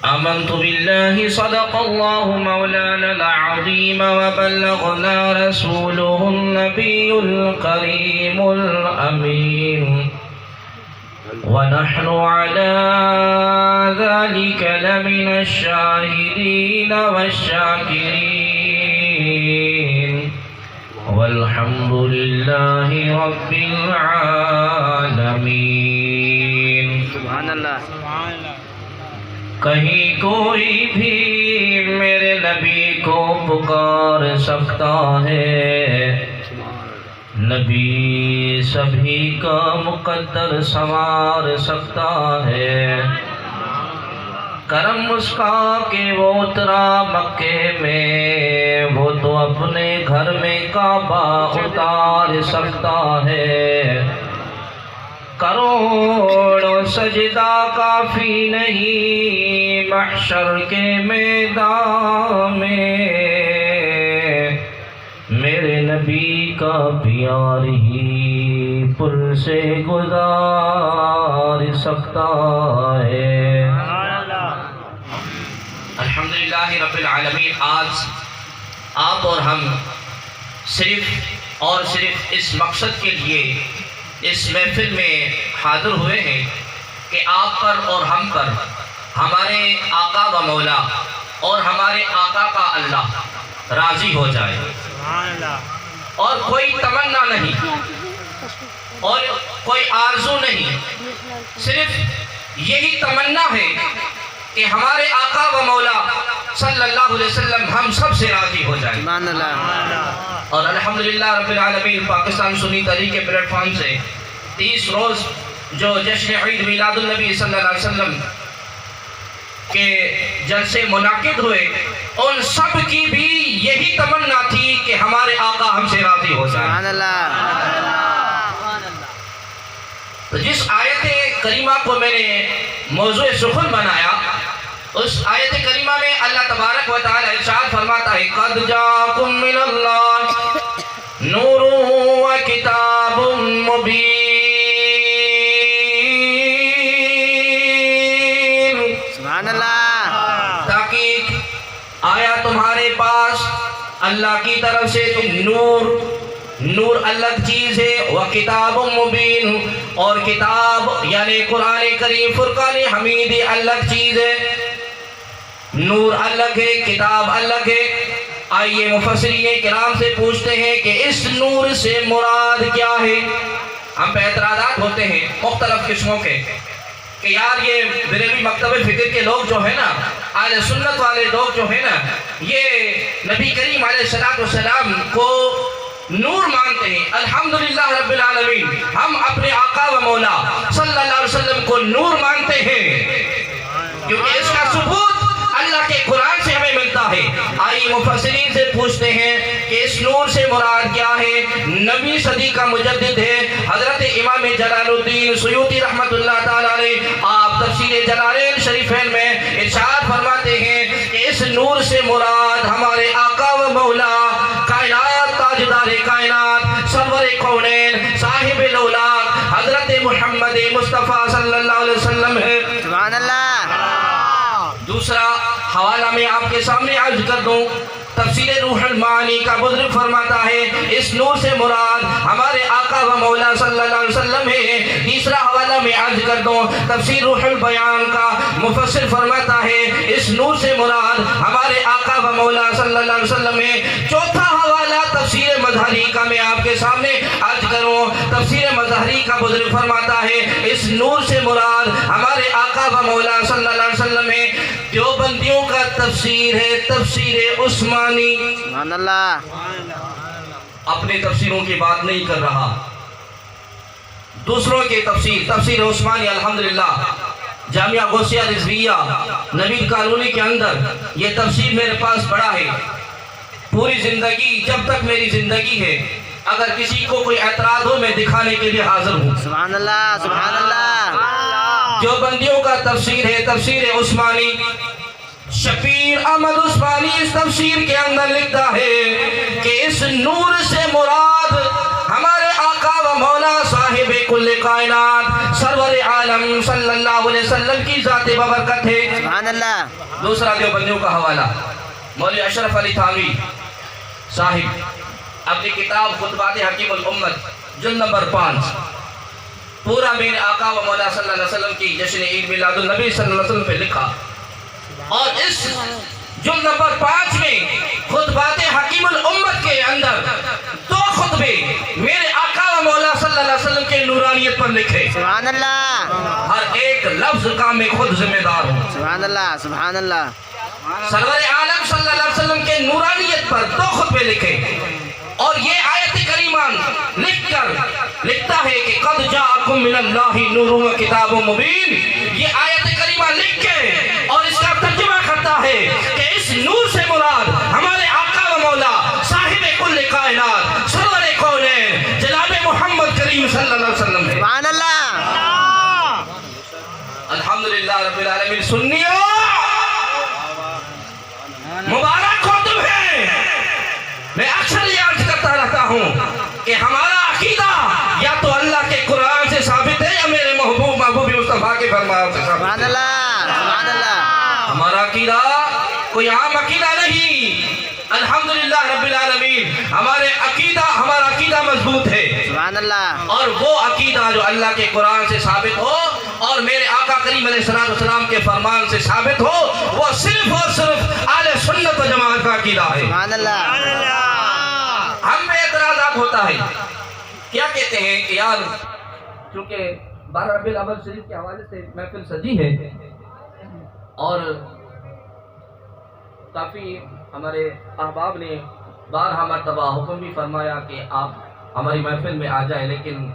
آمنت بالله صدق الله مولانا العظيم وبلغنا رسوله النبي الكريم الأمين ونحن على ذلك لمن الشاهدين والشاكرين والحمد لله رب العالمين. سبحان اللہ. کہیں کوئی بھی میرے نبی کو پکار سکتا ہے، نبی سبھی کا مقدر سنوار سکتا ہے. کرم اس کا کہ وہ اترا مکے میں، وہ تو اپنے گھر میں کعبہ اتار سکتا ہے. کروڑوں سجدہ کافی نہیں محشر کے میدان میں، میرے نبی کا پیار ہی پل سے گزار سکتا ہے. الحمدللہ رب العالمین. آج آپ اور ہم صرف اور صرف اس مقصد کے لیے اس محفل میں حاضر ہوئے ہیں کہ آپ پر اور ہم پر ہمارے آقا و مولا اور ہمارے آقا کا اللہ راضی ہو جائے. اور کوئی تمنا نہیں اور کوئی آرزو نہیں، صرف یہی تمنا ہے کہ ہمارے آقا و مولا صلی اللہ علیہ وسلم ہم سب سے راضی ہو جائیں. اور الحمدللہ رب العالمین پاکستان سنی تحریک کے پلیٹ فارم سے 30 روز جو جشن عید میلاد النبی صلی اللہ علیہ وسلم کے جلسے منعقد ہوئے، ان سب کی بھی یہی تمنا تھی کہ ہمارے آقا ہم سے راضی ہو جائیں. تو جس آیت کریمہ کو میں نے موضوع سخن بنایا، اس آیت کریمہ میں اللہ تبارک و تعالی ارشاد فرماتا ہے قد جاءکم من اللہ نور و کتاب مبین. سبحان اللہ. تحقیق آیا تمہارے پاس اللہ کی طرف سے نور الگ چیز ہے، وَكِتَابٌ مُبِينٌ، اور کتاب یعنی قرآن کریم فرقان حمید الگ چیز ہے. نور الگ ہے، کتاب الگ ہے. آئیے مفسرین کرام سے پوچھتے ہیں کہ اس نور سے مراد کیا ہے. ہم پہ اعتراضات ہوتے ہیں مختلف قسموں کے کہ یار یہ بریلوی مکتب فکر کے لوگ جو ہیں نا، اہل سنت والے لوگ جو ہیں نا، یہ نبی کریم علیہ السلام کو نور مانتے ہیں. الحمدللہ رب العالمین ہم اپنے آقا و مولا صلی اللہ علیہ وسلم کو نور مانتے ہیں، کیونکہ اس کا ثبوت اللہ کے قرآن سے ہمیں ملتا ہے. آئیے مفسرین سے پوچھتے ہیں کہ اس نور سے مراد کیا ہے. نبی صدی کا مجدد ہے حضرت امام جلال الدین سیوطی رحمت اللہ تعالی علیہ. آپ تفسیر جلالین شریفین میں ارشاد فرماتے ہیں کہ اس نور سے مراد ہمارے آقا و مولا کائنات تاجدار کائنات سرور کونین صاحب الاولاق حضرت محمد مصطفیٰ صلی اللہ علیہ وسلم ہے. سبحان اللہ. دوسرا حوالہ میں آپ کے سامنے عرض کر دوں، تفسیر روح المعانی کا بزرگ فرماتا ہے اس نور سے مراد ہمارے آقا و مولا صلی اللہ علیہ وسلم ہے. تیسرا حوالہ میں عرض کر دوں، تفسیر روح البیان کا مفسر فرماتا ہے اس نور سے مراد ہمارے آقا و مولا صلی اللہ علیہ وسلم ہے. چوتھا حوالہ تفسیر مظہری کا میں آپ کے سامنے عرض کروں، تفسیر مظہری کا بزرگ فرماتا ہے اس نور سے مراد ہمارے آقا و مولا صلی اللہ علیہ وسلم ہے. دیوبندیوں کا تفسیر ہے تفسیر عثمانی. سبحان اللہ. اپنے تفسیروں کی بات نہیں کر رہا، دوسروں کے تفسیر عثمانی. الحمدللہ جامعہ غوثیہ رضویہ نوید کالونی کے اندر یہ تفسیر میرے پاس پڑا ہے. پوری زندگی جب تک میری زندگی ہے اگر کسی کو کوئی اعتراض ہو میں دکھانے کے لیے حاضر ہوں. سبحان اللہ. سبحان اللہ. جو بندیوں کا تفسیر ہے تفسیر عثمانی. شبیر احمد عثمانی اس تفسیر کے اندر لکھتا ہے کہ اس نور سے مراد ہمارے آقا و مولا صاحب صاحب کل کائنات سرور عالم صلی اللہ علیہ وسلم کی ذات ببرکت ہے۔ سبحان اللہ۔ دوسرا دیوبندیوں کا حوالہ مولوی اشرف علی تھانوی صاحب اپنی کتاب خطبات حکیم الامت جلد نمبر 5 پورا میرے آقا و مولا صلی اللہ علیہ وسلم کی جشن عید میلاد النبی صلی اللہ علیہ وسلم پہ لکھا، اور اس جلد نمبر 5 میں خطبات حکیم الامت کے اندر 2 خطبے میرے آقا و مولا صلی اللہ علیہ وسلم کے نورانیت پر لکھے۔ سبحان اللہ۔ ہر ایک لفظ کا میں خود ذمہ دار ہوں۔ سبحان اللہ۔ سبحان اللہ۔ سرور عالم صلی اللہ علیہ وسلم کے نورانیت پر 2 خطبے لکھے، اور یہ آیت کریمہ لکھ کر لکھتا ہے کہ قد جاءکم من اللہ نور و کتاب مبین۔ یہ آیت کریمہ لکھ کے اور اس کا ترجمہ کرتا ہے کہ اس نور سے مراد ہمارے آقا و مولا صاحب کل کائنات سرور کونین جناب محمد کریم صلی اللہ علیہ وسلم ہے۔ سبحان اللہ۔ الحمدللہ رب العالمین۔ سنیو مبارک ہو تمہیں۔ میں اکثر یہ عرض کرتا رہتا ہوں کہ ہمارا عقیدہ یا تو اللہ کے قرآن سے ثابت ہے یا میرے محبوب مصطفیٰ کے فرمان سے ثابت سبحان ہے۔ اللہ۔ سبحان اللہ۔ ہمارا عقیدہ کوئی عام عقیدہ نہیں۔ الحمدللہ رب العالمین ہمارا عقیدہ مضبوط ہے، سبحان اللہ۔ اور وہ عقیدہ جو اللہ کے قرآن سے ثابت ہو اور میرے آقا کریم علیہ السلام کے فرمان سے ثابت ہو، وہ صرف اور صرف اہل سنت و جماعت کا عقیدہ ہے۔ سبحان اللہ۔ ہم پہ اعتراضات ہوتا ہے، کیا کہتے ہیں کہ یار چونکہ 12 ربیع الاول شریف کے حوالے سے محفل سجی ہے، اور کافی ہمارے احباب نے بارہا مرتبہ حکم بھی فرمایا کہ آپ ہماری محفل میں آ جائیں، لیکن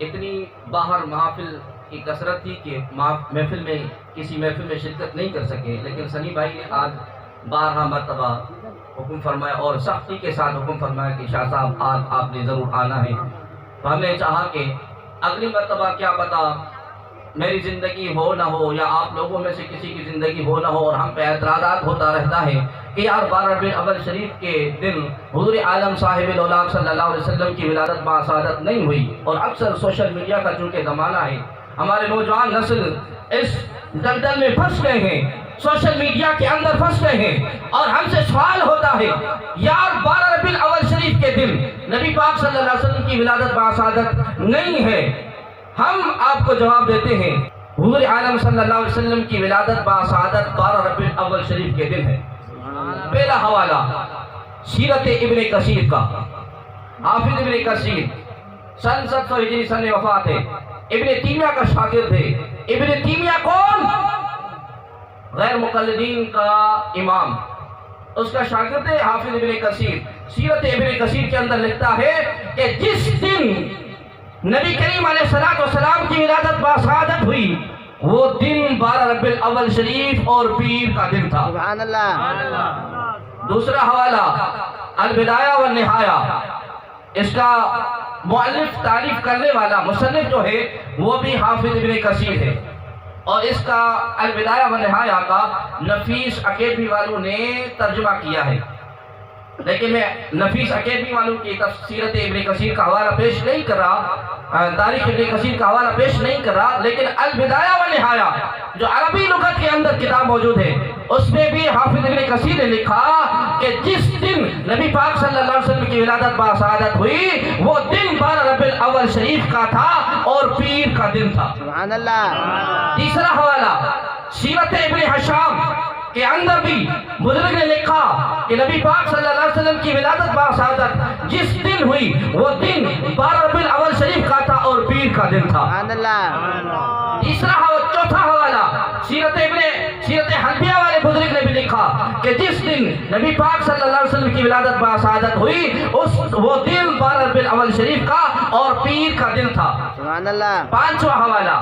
اتنی باہر محافل کی کثرت تھی کہ محفل میں کسی محفل میں شرکت نہیں کر سکے، لیکن سنی بھائی نے آج بارہا مرتبہ حکم فرمایا اور سختی کے ساتھ حکم فرمایا کہ شاہ صاحب آج آپ نے ضرور آنا ہے۔ تو ہم نے چاہا کہ اگلی مرتبہ کیا پتا میری زندگی ہو نہ ہو یا آپ لوگوں میں سے کسی کی زندگی ہو نہ ہو، اور ہم پہ اعتراضات ہوتا رہتا ہے کہ یار 12 ربیع الاول شریف کے دن حضور عالم صاحب الاولاد صلی اللہ علیہ وسلم کی ولادت باسعادت نہیں ہوئی، اور اکثر سوشل میڈیا کا چونکہ زمانہ ہے، ہمارے نوجوان نسل اس دلدل میں پھنس گئے ہیں، سوشل میڈیا کے اندر پھنس گئے ہیں، اور ہم سے سوال ہوتا ہے یار 12 ربیع الاول شریف کے دن نبی پاک صلی اللہ علیہ وسلم کی ولادت باسعادت نہیں ہے۔ ہم آپ کو جواب دیتے ہیں حضور عالم صلی اللہ علیہ وسلم کی ولادت باسعادت 12 ربیع الاول شریف کے دن ہے۔ پہلا حوالہ سیرت ابن کثیر کا، حافظ ابن کثیر سن 700 ہجری سن وفات ہے، ابن تیمیہ کا شاگرد ہے۔ ابن تیمیہ کون؟ غیر مقلدین کا امام، اس کا شاگرد ہے حافظ ابن کثیر۔ سیرت ابن کثیر کے اندر لکھتا ہے کہ جس دن نبی کریم علیہ السلام کی ولادت باسعادت ہوئی وہ دن 12 ربیع الاول شریف اور پیر کا دن تھا۔ سبحان اللہ۔ دوسرا حوالہ البدایہ والنہایہ، اس کا مؤلف تعریف کرنے والا مصنف جو ہے وہ بھی حافظ ابن کثیر ہے، اور اس کا البدایہ والنہایہ کا نفیس اکیڈمی والوں نے ترجمہ کیا ہے، لیکن میں نفیس اکیڈمی والوں کی تفسیرت ابن کثیر کا حوالہ پیش نہیں کر رہا، تاریخ ابن کثیر کا حوالہ پیش نہیں کر رہا، لیکن البدایہ والنہایہ جو عربی لغت کے اندر کتاب موجود ہے اس میں بھی حافظ ابن کثیر نے لکھا کہ جس دن نبی پاک صلی اللہ علیہ وسلم کی ولادت باسعادت ہوئی وہ دن 12 ربیع الاول شریف کا تھا اور پیر کا دن تھا۔ سبحان اللہ۔ تیسرا حوالہ سیرت ابن حشام کے اندر بھی بزرگ نے لکھا کہ نبی پاک صلی اللہ علیہ وسلم کی ولادت باسعادت جس دن ہوئی وہ دن 12 ربیع الاول شریف کا تھا اور پیر کا دن تھا۔ سبحان اللہ۔ چوتھا حوالہ سیرت حنفیہ والے بزرگ نے بھی لکھا کہ جس دن نبی پاک صلی اللہ علیہ وسلم کی ولادت باسعادت ہوئی وہ دن 12 ربیع الاول شریف کا اور پیر کا دن تھا۔ سبحان اللہ۔ پانچواں حوالہ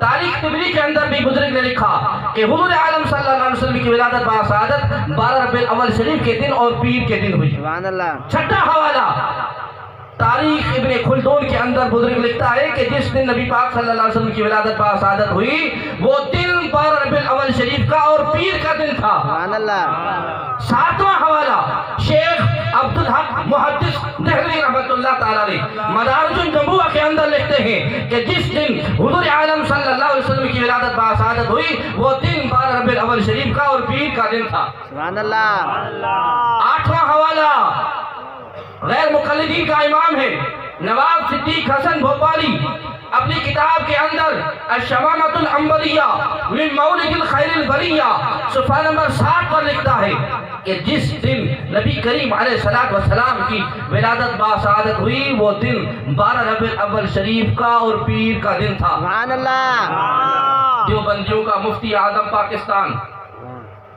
تاریخ طبری کے اندر بھی بزرگ نے لکھا کہ حضور عالم صلی اللہ علیہ وسلم کی ولادت باسعادت 12 ربیع الاول شریف کے دن اور پیر کے دن ہوئی۔ سبحان اللہ۔ چھٹا حوالہ تاریخ ابن خلدون کے اندر بزرگ لکھتا ہے کہ جس دن نبی پاک صلی اللہ علیہ وسلم کی ولادت باسعادت ہوئی وہ دن 12 ربیع الاول شریف کا اور پیر کا دن تھا۔ سبحان اللہ۔ 7واں حوالہ شیخ عبدالحق محدث دہلوی رحمۃ اللہ تعالیٰ علیہ مدارج النبوہ کے اندر لکھتے ہیں کہ جس دن حضور عالم صلی اللہ علیہ وسلم کی ولادت باسعادت ہوئی وہ دن 12 ربیع الاول شریف کا اور پیر کا دن تھا۔ سبحان اللہ۔ 8واں حوالہ غیر مقلدین کا امام ہے نواب صدیق حسن بھوپالی، اپنی کتاب کے اندر الشمامۃ العنبریہ من مولد الخیر البریہ صفحہ نمبر 60 پر لکھتا ہے کہ جس دن نبی کریم علیہ السلام کی ولادت باسعادت ہوئی وہ دن 12 ربیع الاول شریف کا اور پیر کا دن تھا۔ سبحان اللہ۔ دیوبندیوں کا مفتی اعظم پاکستان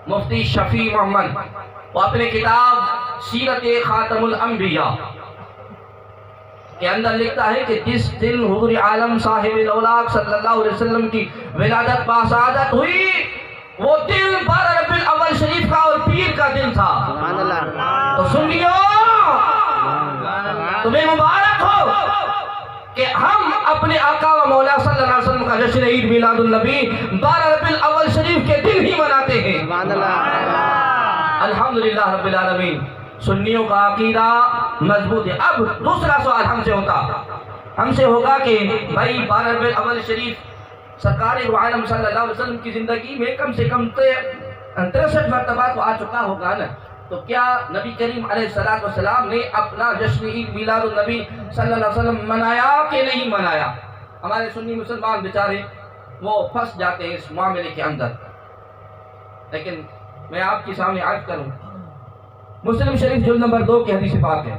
مفتی شفیع محمد وہ اپنے کتاب سیرت خاتم الانبیاء کے اندر لکھتا ہے کہ جس دن حضور عالم صاحب الاولاق صلی اللہ علیہ وسلم کی ولادت باسعادت ہوئی وہ دن 12 ربیع الاول شریف کا اور پیر کا دن تھا۔ سبحان اللہ۔ تو سنیو تمہیں مبارک ہو کہ ہم اپنے آقا و مولا صلی اللہ علیہ وسلم کا جشن عید میلاد النبی 12 ربیع الاول شریف کے دن ہی مناتے ہیں۔ سبحان اللہ۔ الحمدللہ رب العالمین۔ سنیوں کا عقیدہ مضبوط ہے۔ اب دوسرا سوال ہم سے ہوگا کہ بھائی 12 ربیع الاول شریف سرکار دو عالم صلی اللہ علیہ وسلم کی زندگی میں کم سے کم 63 مرتبہ تو آ چکا ہوگا نا، تو کیا نبی کریم علیہ السلام نے اپنا جشن عید میلاد النبی صلی اللہ علیہ وسلم منایا کہ نہیں منایا؟ ہمارے سنی مسلمان بیچارے وہ پھنس جاتے ہیں اس معاملے کے اندر، لیکن میں آپ کے سامنے عرض کروں مسلم شریف جلد نمبر 2 کی حدیث پاک ہے۔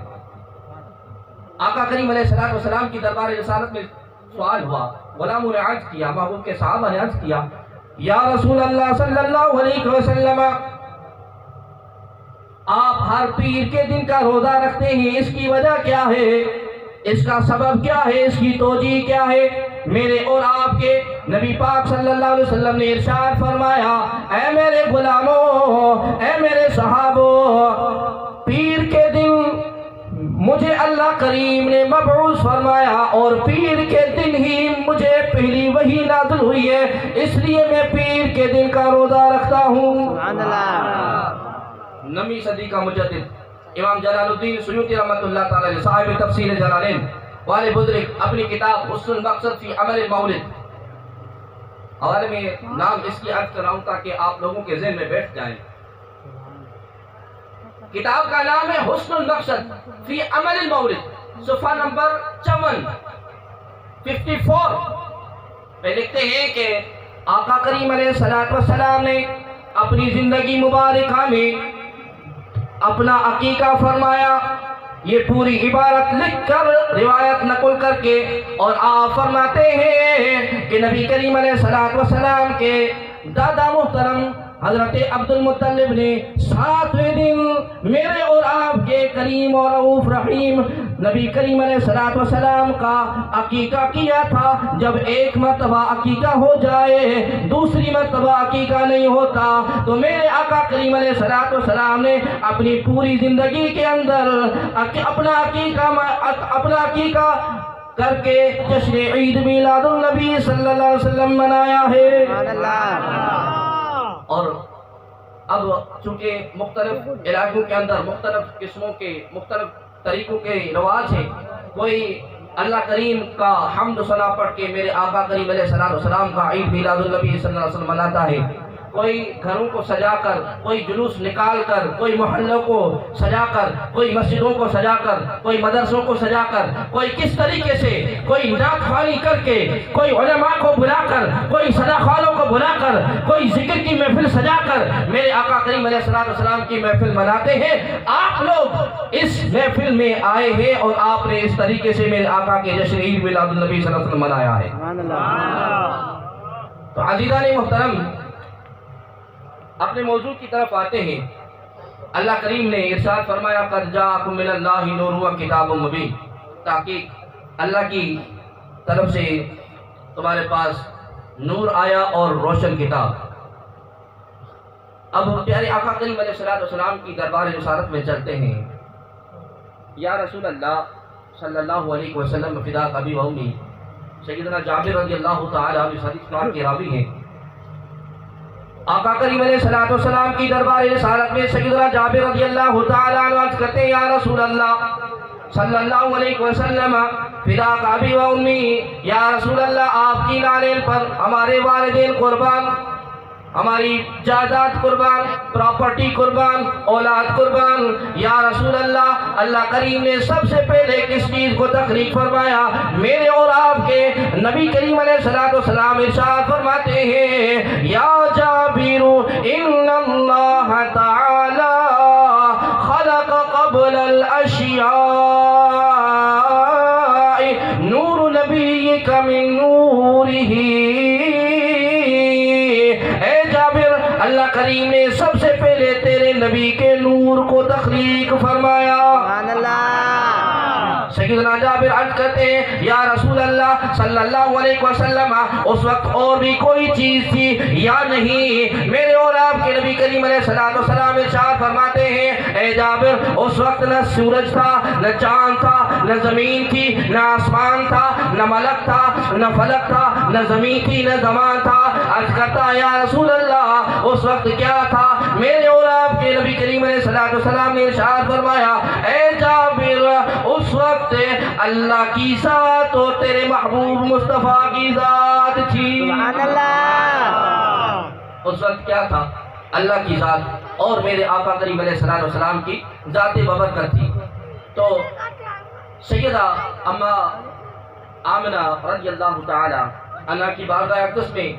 آقا کریم علیہ السلام کی دربار رسالت میں سوال ہوا، غلاموں نے عرض کیا، محبوب کے صحابہ نے عرض کیا، یا رسول اللہ صلی اللہ علیہ وسلم آپ ہر پیر کے دن کا روزہ رکھتے ہیں، اس کی وجہ کیا ہے؟ اس کا سبب کیا ہے؟ اس کی توجیہ کیا ہے؟ میرے اور آپ کے نبی پاک صلی اللہ علیہ وسلم نے ارشاد فرمایا، اے میرے غلاموں، اے میرے صحابوں، پیر کے دن مجھے اللہ کریم نے مبعوث فرمایا اور پیر کے دن ہی مجھے پہلی وحی نازل ہوئی ہے، اس لیے میں پیر کے دن کا روزہ رکھتا ہوں۔ سبحان اللہ۔ 9ویں صدی کا مجدد امام جلال الدین سیوطی رحمۃ اللہ تعالی علیہ صاحب تفسیر جلالین والے بزرگ اپنی کتاب حسن المقصد فی عمل المولد حوالے میں نام اس کی عرض کر رہا ہوں تاکہ آپ لوگوں کے ذہن میں بیٹھ جائیں۔ کتاب کا نام ہے حسن المقصد فی عمل المولد، صفحہ نمبر 54 میں لکھتے ہیں کہ آقا کریم علیہ السلام نے اپنی زندگی مبارکہ میں اپنا عقیقہ فرمایا، یہ پوری عبارت لکھ کر روایت نقل کر کے، اور آپ فرماتے ہیں کہ نبی کریم علیہ السلام کے دادا محترم حضرت عبد المطلب نے 7ویں دن میرے اور آپ کے کریم اور رؤوف رحیم نبی کریم علیہ السلام کا عقیقہ کیا تھا۔ جب ایک مرتبہ عقیقہ ہو جائے دوسری مرتبہ عقیقہ نہیں ہوتا، تو میرے آقا کریم علیہ السلام نے اپنی پوری زندگی کے اندر اپنا عقیقہ کر کے جشن عید میلاد النبی صلی اللہ علیہ وسلم منایا ہے۔ سبحان اللہ۔ اور اب چونکہ مختلف علاقوں کے اندر مختلف قسموں کے مختلف طریقوں کے رواج ہیں، کوئی اللہ کریم کا حمد و ثنا پڑھ کے میرے آقا کریم علیہ السلام کا عید میلاد النبی صلی اللہ علیہ وسلم مناتا ہے، کوئی گھروں کو سجا کر، کوئی جلوس نکال کر، کوئی محلوں کو سجا کر، کوئی مسجدوں کو سجا کر، کوئی مدرسوں کو سجا کر، کوئی کس طریقے سے، کوئی نعت خوانی کر کے، کوئی علماء کو بلا کر، کوئی صدا خوانوں کو بلا کر، کوئی ذکر کی محفل سجا کر میرے آقا کریم علیہ السلام کی محفل مناتے ہیں۔ آپ لوگ اس محفل میں آئے ہیں اور آپ نے اس طریقے سے میرے آقا کے جشن عید میلاد النبی صلی اللہ علیہ وسلم منایا ہے۔ سبحان اللہ۔ تو عزیزان محترم اپنے موضوع کی طرف آتے ہیں۔ اللہ کریم نے ارشاد فرمایا قد جاءکم من اللہ نور و کتاب مبین، تاکہ اللہ کی طرف سے تمہارے پاس نور آیا اور روشن کتاب۔ اب پیارے آقا کریم علیہ السلام کی دربار رسالت میں چلتے ہیں۔ یا رسول اللہ صلی اللہ علیہ وسلم فدا ابی و امی، سیدنا جابر رضی اللہ تعالی عنہ حدیث پاک کے راوی ہیں۔ آقا کریم علیہ الصلوۃ والسلام کی دربار رسالت میں سیدنا جابر رضی اللہ تعالی عنہ عرض کرتے ہیں، یا رسول اللہ صلی اللہ علیہ وسلم فدا ابی و امی، یا رسول اللہ آپ کی نالین پر ہمارے والدین قربان، ہماری جائیداد قربان، پراپرٹی قربان، اولاد قربان۔ یا رسول اللہ، اللہ کریم نے سب سے پہلے کس چیز کو تخلیق فرمایا؟ میرے اور آپ کے نبی کریم علیہ الصلوۃ والسلام ارشاد فرماتے ہیں، یا جابر ان اللہ تعالی خلق قبل الاشیاء نور نبیک من نورہ۔ اللہ کریم نے سب سے پہلے تیرے نبی کے نور کو تخلیق فرمایا۔ سبحان اللہ۔ سیدنا جابر عرض کرتے ہیں، یا رسول اللہ صلی اللہ علیہ وسلم اس وقت اور بھی کوئی چیز تھی یا نہیں؟ میرے اور آپ کے نبی کریم علیہ الصلوۃ والسلام ارشاد فرماتے ہیں، اے جابر اس وقت نہ سورج تھا، نہ چاند تھا، نہ زمین تھی، نہ آسمان تھا، نہ ملک تھا، نہ فلک تھا، نہ زمین تھی، نہ زمان تھا۔ عرض کرتا ہے، یا رسول اللہ اس وقت کیا تھا؟ میرے اور آپ کے نبی کریم علیہ الصلوۃ والسلام نے ارشاد فرمایا، اے جابر اس وقت اللہ کی ذات اور تیرے محبوب مصطفیٰ کی ذات تھی۔ سبحان اللہ۔ اس وقت کیا تھا؟ اللہ کی ذات اور میرے آقا کریم علیہ الصلوۃ والسلام کی ذات بابرکت تھی۔ تو سیدہ اما آمنہ رضی اللہ تعالی عنہا کی بارگاہ اقدس میں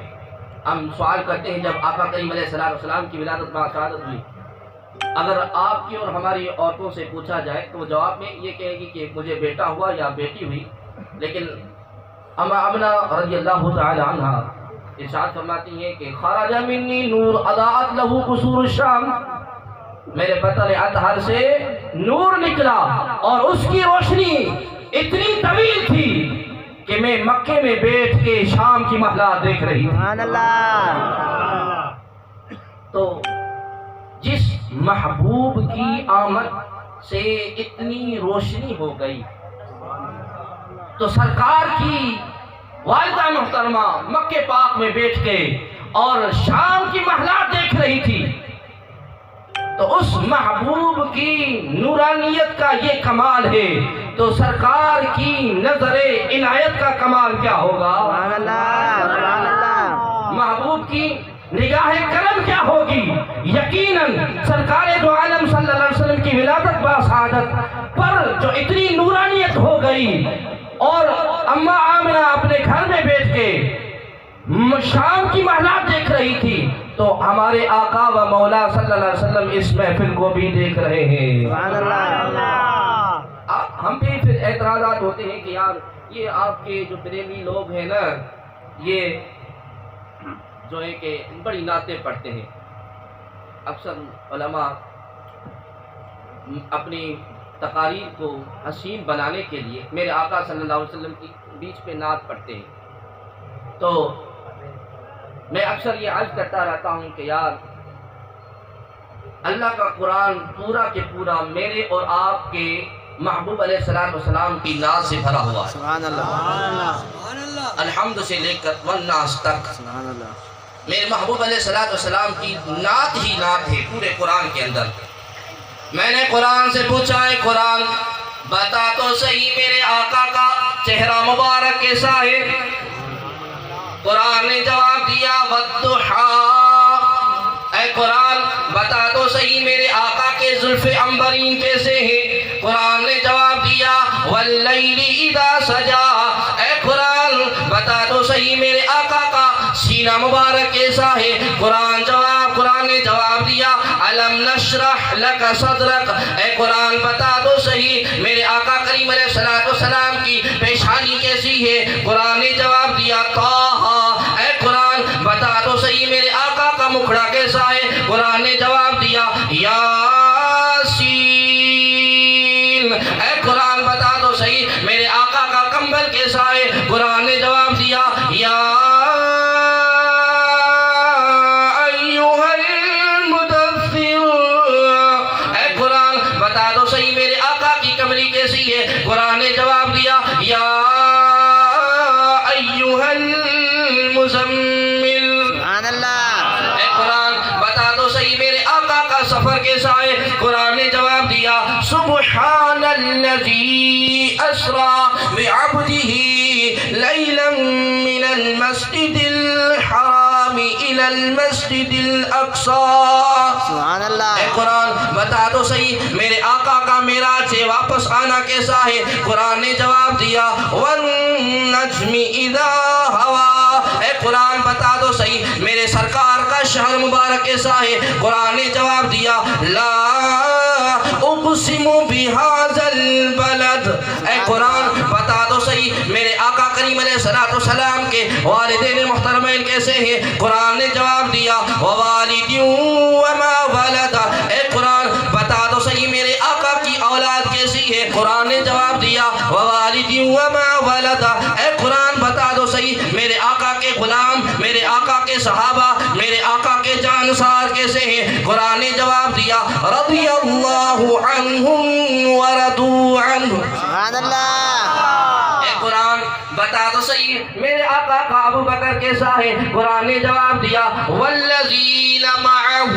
ہم سوال کرتے ہیں، جب آقا کریم علیہ الصلوۃ والسلام کی ولادت باشہادت ہوئی، اگر آپ کی اور ہماری عورتوں سے پوچھا جائے تو وہ جواب میں یہ کہے گی کہ مجھے بیٹا ہوا یا بیٹی ہوئی، لیکن اما آمنہ رضی اللہ تعالی عنہا ارشاد فرماتی ہیں کہ خرج منی نور اضاءت لہ قصور الشام، میرے بطن اطہر سے نور نکلا اور اس کی روشنی اتنی طویل تھی کہ میں مکے میں بیٹھ کے شام کی محلات دیکھ رہی تھی۔ سبحان اللہ۔ تو جس محبوب کی آمد سے اتنی روشنی ہو گئی تو سرکار کی والدہ محترمہ مکے پاک میں بیٹھ کے اور شام کی محلات دیکھ رہی تھی، تو اس محبوب کی نورانیت کا یہ کمال ہے، تو سرکار کی نظر عنایت کا کمال کیا ہوگا؟ سبحان اللہ۔ سبحان اللہ۔ محبوب کی نگاہ کرم کیا ہوگی؟ یقیناً سرکار دو عالم صلی اللہ علیہ وسلم کی ولادت باسعادت پر جو اتنی نورانیت ہو گئی، اور اما آمنہ اپنے گھر میں بیٹھ کے شام کی محلات دیکھ رہی تھی، تو ہمارے آقا و مولا صلی اللہ علیہ وسلم اس محفل کو بھی دیکھ رہے ہیں۔ سبحان اللہ۔ ہم پہ پھر اعتراضات ہوتے ہیں کہ یار یہ آپ کے جو بریلوی لوگ ہیں نا، یہ جو ہے کہ بڑی نعتیں پڑھتے ہیں۔ اکثر علماء اپنی تقاریر کو حسین بنانے کے لیے میرے آقا صلی اللہ علیہ وسلم کی بیچ پہ نعت پڑھتے ہیں، تو میں اکثر یہ عرض کرتا رہتا ہوں کہ یار اللہ کا قرآن پورا کے پورا میرے اور آپ کے محبوب علیہ الصلوۃ والسلام کی نعت سے بھرا ہوا ہے۔ سبحان اللہ۔ الحمد سے لے کر والناس تک سبحان اللہ۔ میرے محبوب علیہ الصلوۃ والسلام کی نعت ہی نعت ہے پورے قرآن کے اندر۔ میں نے قرآن سے پوچھا ہے، قرآن بتا تو صحیح میرے آقا کا چہرہ مبارک کیسا ہے؟ قرآن نے جواب دیا والضحیٰ، اے قرآن بتا تو صحیح میرے آقا کے زلف عنبرین کیسے ہیں؟ قرآن نے جواب دیا واللیل اذا سجا، اے قرآن بتا تو صحیح میرے آقا کا سینہ مبارک کیسا ہے؟ قرآن نے جواب دیا الم نشرح لک صدرک، اے قرآن بتا تو صحیح میرے آقا کریم علیہ الصلوۃ والسلام کی پیشانی کیسی ہے؟ قرآن نے جواب دیا طٰہٰ، اے قرآن بتا تو صحیح میرے آقا کا مکھڑا کیسا ہے؟ قرآن نے جواب دیا یاسین، اے قرآن بتا تو صحیح میرے آقا کا کمبل کیسا ہے؟ قرآن نے جواب دیا یا قرآن نے جواب الذي اسرا بعبده ليلا من المسجد الحرام الى المسجد الاقصى. سبحان اللہ. اے قرآن بتا تو صحیح میرے آقا کا معراج سے واپس آنا کیسا ہے؟ قرآن نے جواب دیا والنجم اذا ہوا. اے قرآن بتا دو صحیح میرے سرکار کا شہر مبارک کیسا ہے؟ قرآن نے جواب دیا لا اقسم بهذا البلد. اے قرآن بتا دو صحیح میرے آقا کریم علیہ السلام کے والدین محترمین کیسے ہیں؟ قرآن نے جواب دیا ووالد وما ولد. اے قرآن بتا دو صحیح میرے آقا کی اولاد کیسی ہے؟ قرآن نے جواب دیا ووالد وما ولد. اے قرآن بتا دو صحیح میرے آقا کے غلام، میرے آقا کے صحابہ، میرے آقا کے جانسار کیسے ہیں؟ قرآن نے جواب دیا رضی اللہ عنہم ورضوا عنہ. سبحان اللہ. اے قرآن بتا دو صحیح میرے آقا کا ابو بکر کیسا ہے؟ قرآن نے جواب دیا والذین معہ.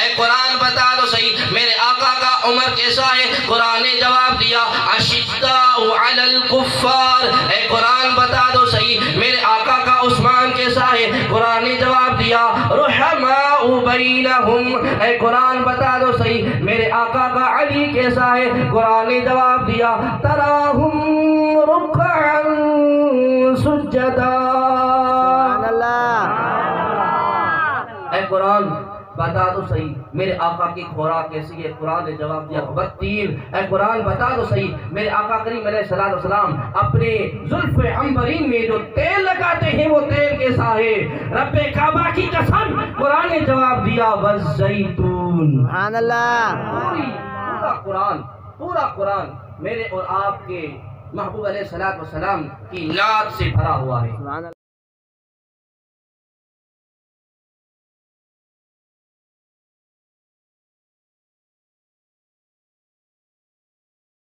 اے قرآن بتا دو صحیح میرے آقا کا عمر کیسا ہے؟ قرآن نے جواب دیا اشداء علی الکفار. اے قرآن بتا دو صحیح میرے آقا کا عثمان کیسا ہے؟ قرآن نے جواب دیا رحماء بینہم. اے قرآن بتا دو صحیح میرے آقا کا علی کیسا ہے؟ قرآن نے جواب دیا تراہم رکعا سجدا. سبحان اللہ. اے قرآن بتا دو صحیح میرے آقا کی خوراک کیسی ہے؟ قرآن نے جواب دیا بطیل. اے قرآن بتا دو صحیح میرے آقا کریم علیہ السلام اپنے زلف عنبرین میں جو تیل لگاتے ہیں وہ تیل کیسا ہے؟ رب کعبہ کی قسم قرآن نے جواب دیا والزیتون. سبحان اللہ. پورا قرآن میرے اور آپ کے محبوب علیہ السلام کی یاد سے بھرا ہوا ہے. سبحان اللہ.